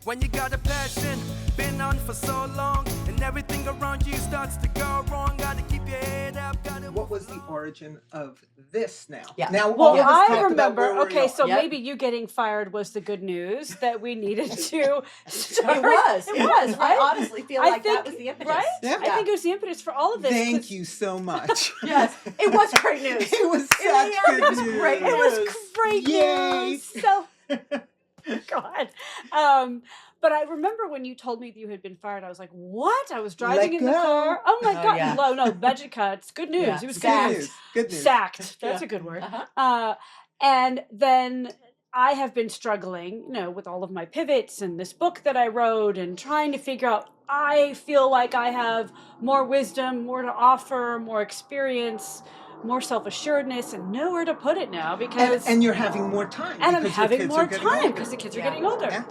When you got a passion, been on for so long, and everything around you starts to go wrong. Gotta keep your head up. What was the origin of this now? Yeah. Now, Well, all of us I talked about remember. where we're Okay, going. so Yep. maybe you getting fired was the good news that we needed to start. It was. I right? honestly feel I like think- that was the impetus. Right? Yeah. I think it was the impetus for all of this. Thank 'cause you so much. Yes, it was great news. It was such really good was news. great It was great Yay. news. So, God. But I remember when you told me that you had been fired, I was like, what? I was driving Let in the go. car. Oh my Oh, God. yeah. No, budget cuts. Good news. Yeah. It was Good good news. news. Good news. Sacked. That's Yeah. a good word. Uh-huh. And then I have been struggling, with all of my pivots and this book that I wrote and trying to figure out, I feel like I have more wisdom, more to offer, more experience, more self-assuredness, and nowhere to put it now because And you're having more time. and I'm because your having kids more are getting time older. because the kids are Yeah. getting older. Yeah.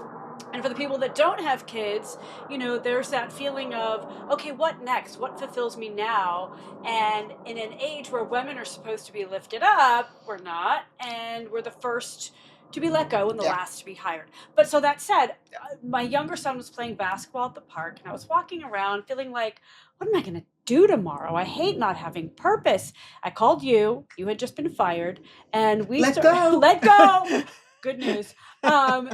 And for the people that don't have kids, there's that feeling of, okay, what next? What fulfills me now? And in an age where women are supposed to be lifted up, we're not. And we're the first to be let go and the Yeah. last to be hired. But so that said, my younger son was playing basketball at the park and I was walking around feeling like, what am I going to do tomorrow? I hate not having purpose. I called you. You had just been fired. And we Let go. Let go. Good news.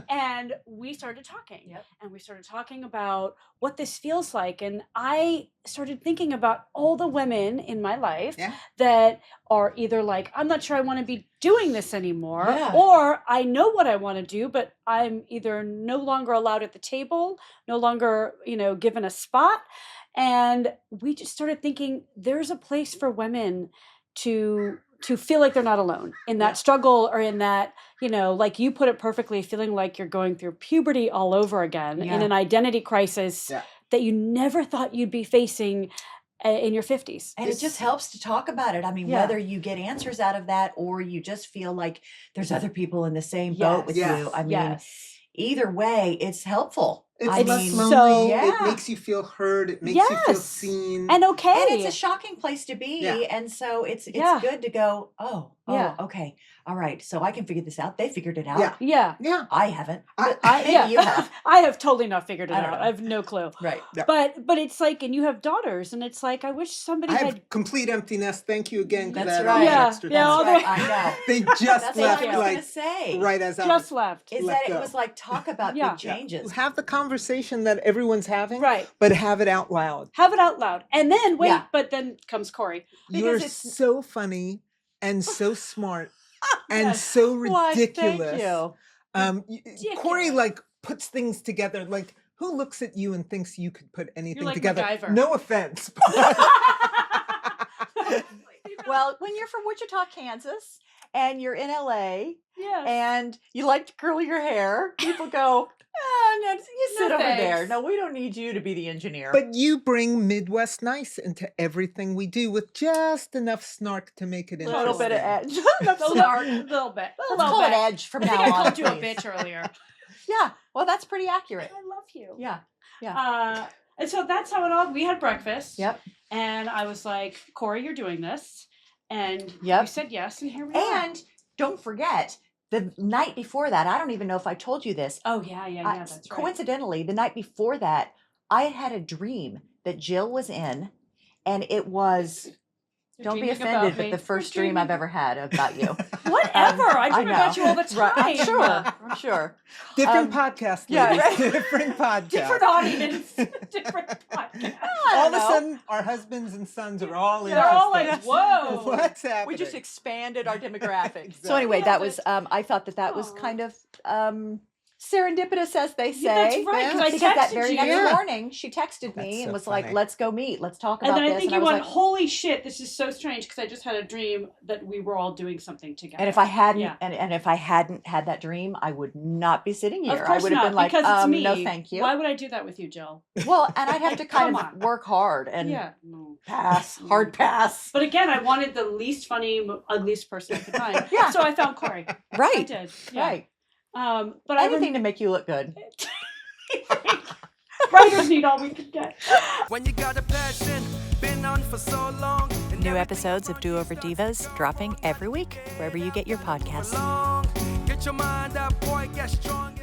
And we started talking. Yep. And we started talking about what this feels like. And I started thinking about all the women in my life Yeah. that are either like, I'm not sure I want to be doing this anymore, Yeah. or I know what I want to do, but I'm either no longer allowed at the table, no longer, given a spot. And we just started thinking there's a place for women to feel like they're not alone in that struggle or in that, like you put it perfectly, feeling like you're going through puberty all over again Yeah. in an identity crisis Yeah. that you never thought you'd be facing in your 50s. And it just helps to talk about it. I mean, Yeah. whether you get answers out of that or you just feel like there's other people in the same boat with Yes. you. I mean, Yes. either way, it's helpful. It's I less mean, lonely. so- Yeah. It makes you feel heard. It makes you feel Yes. seen. And okay. And it's a shocking place to be. Yeah. And so it's Yeah. good to go, Yeah. okay. All right. So I can figure this out. They figured it out. Yeah. yeah. Yeah. I haven't. I- Maybe you have. I have totally not figured it I don't out. know. I have no clue. Right. Yeah. But it's like, and you have daughters, and it's like, I wish somebody I had. have complete empty nest. Thank you again for That's that right. Yeah, extra yeah, time. all That's the- right. I know. They just That's what left I was going to like say. right as I just was. left. Is let that go. it was like talk about Yeah. big changes. Have the conversation that everyone's having, Right. but have it out loud. Have it out loud. And then, wait, Yeah. but then comes Corey. You're Because it's. so funny and so smart and Yes. so Why, ridiculous. thank you. Corey Ridiculous. like puts things together. Like who looks at you and thinks you could put anything like together? MacGyver. No offense. Well, when you're from Wichita, Kansas, and you're in LA, Yes. and you like to curl your hair, people go, no, you sit No over there. thanks. No, we don't need you to be the engineer. But you bring Midwest nice into everything we do with just enough snark to make it a interesting. little bit of edge. a little bit. A Let's little call it bit. edge from I think now I on. called you a please. bitch earlier. Yeah, well, that's pretty accurate. I love you. Yeah. And so that's how it all. We had breakfast. Yep. And I was like, Corey, you're doing this. And Yep. you said yes, and here we are. And don't forget, the night before that, I don't even know if I told you this. Oh yeah, that's right. Coincidentally, the night before that, I had a dream that Jill was in, and it was. You're Don't be dreaming about offended, but me. the first You're dream I've dreaming- ever had about you. Whatever. I I dream about you all the Right, time. I'm sure. I'm sure. Different podcast, yeah, ladies. right. Different podcast. Different audience. Different podcast. I All don't of a know. sudden, our husbands and sons are all They're all like, interested. whoa. What's happening? We just expanded our demographic. Exactly. So anyway, that Love was I thought that was Aw. kind of serendipitous, as they say. Yeah, that's right. Yeah. Because Because that texted very you. next Yeah. morning, she texted That's me so and was funny. like, "Let's go meet. Let's talk And about then this." I think and you was went, like, holy shit, this is so strange because I just had a dream that we were all doing something together. and if I hadn't, Yeah. and if I hadn't had that dream, I would not be sitting here. Of I course would have not, been like, because it's me. "No, thank you." Why would I do that with you, Jill? Well, and I'd have to kind Come of on. work hard and Yeah. No. pass, hard pass. But again, I wanted the least funny, ugliest person I could find. Yeah. So I found Corey. I Right, did. Yeah. right. But I Anything to make you look good. Writers need all we can get. When you got a passion, been on for so long. And New everything episodes of around Do you Over starts Divas to dropping every week, wherever you get your go podcasts. along. Get your mind up, boy, get strong.